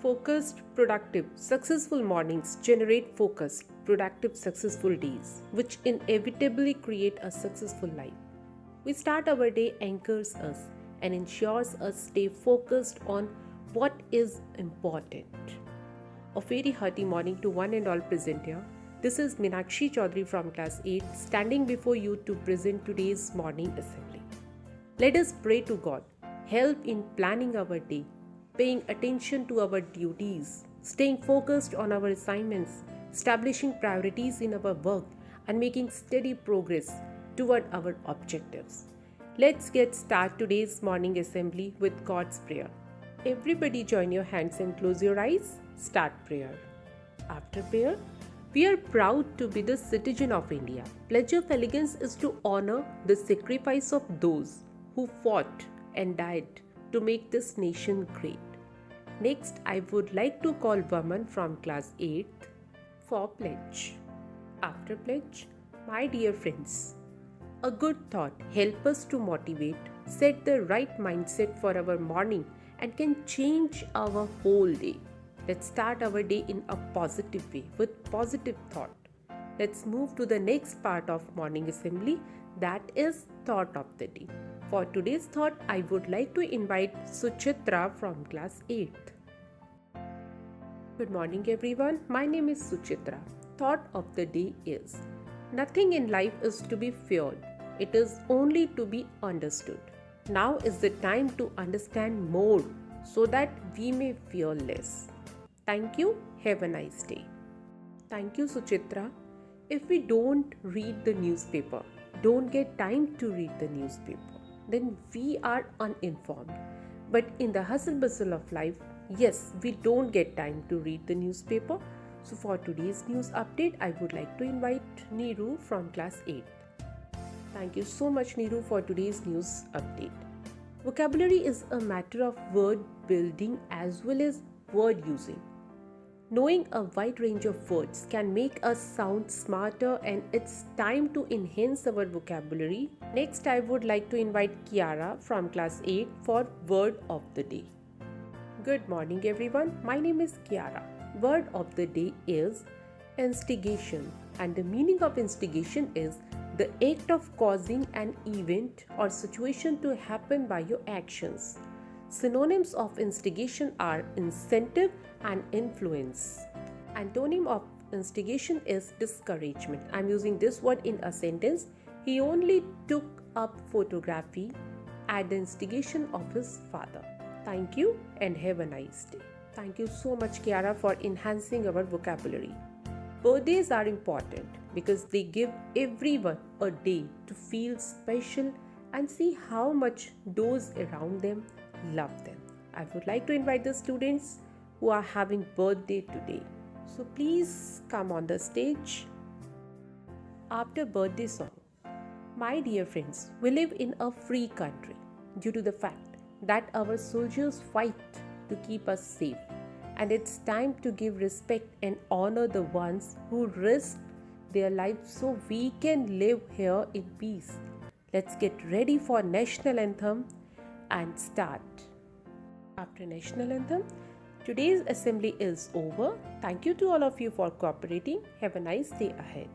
Focused, productive, successful mornings generate focused, productive, successful days, which inevitably create a successful life. We start our day anchors us and ensures us stay focused on what is important. A very hearty morning to one and all present here. This is Meenakshi Chaudhary from class 8 standing before you to present today's morning assembly. Let us pray to God, help in planning our day, paying attention to our duties, staying focused on our assignments, establishing priorities in our work, and making steady progress toward our objectives. Let's get started today's morning assembly with God's prayer. Everybody join your hands and close your eyes. Start prayer. After prayer, we are proud to be the citizen of India. Pledge of allegiance is to honor the sacrifice of those who fought and died to make this nation great. Next, I would like to call Vaman from class 8th for pledge. After pledge, my dear friends, a good thought helps us to motivate, set the right mindset for our morning and can change our whole day. Let's start our day in a positive way with positive thought. Let's move to the next part of morning assembly, that is thought of the day. For today's thought, I would like to invite Suchitra from class 8th. Good morning everyone, my name is Suchitra. Thought of the day is, nothing in life is to be feared, it is only to be understood. Now is the time to understand more so that we may fear less. Thank you, have a nice day. Thank you Suchitra. If we don't read the newspaper, don't get time to read the newspaper, then we are uninformed. But in the hustle bustle of life, yes, we don't get time to read the newspaper. So for today's news update, I would like to invite Neeru from class 8. Thank you so much Neeru for today's news update. Vocabulary is a matter of word building as well as word using. Knowing a wide range of words can make us sound smarter, and it's time to enhance our vocabulary. Next, I would like to invite Kiara from class 8 for word of the day. Good morning everyone, my name is Kiara. Word of the day is instigation, and the meaning of instigation is the act of causing an event or situation to happen by your actions. Synonyms of instigation are incentive and influence. Antonym of instigation is discouragement. I'm using this word in a sentence. He only took up photography at the instigation of his father. Thank you and have a nice day. Thank you so much Kiara for enhancing our vocabulary. Birthdays are important because they give everyone a day to feel special and see how much those around them love them. I would like to invite the students who are having birthday today. So please come on the stage. After birthday song, my dear friends, we live in a free country due to the fact that our soldiers fight to keep us safe. And it's time to give respect and honor the ones who risk their lives so we can live here in peace. Let's get ready for National Anthem and start. After National Anthem, today's assembly is over. Thank you to all of you for cooperating. Have a nice day ahead.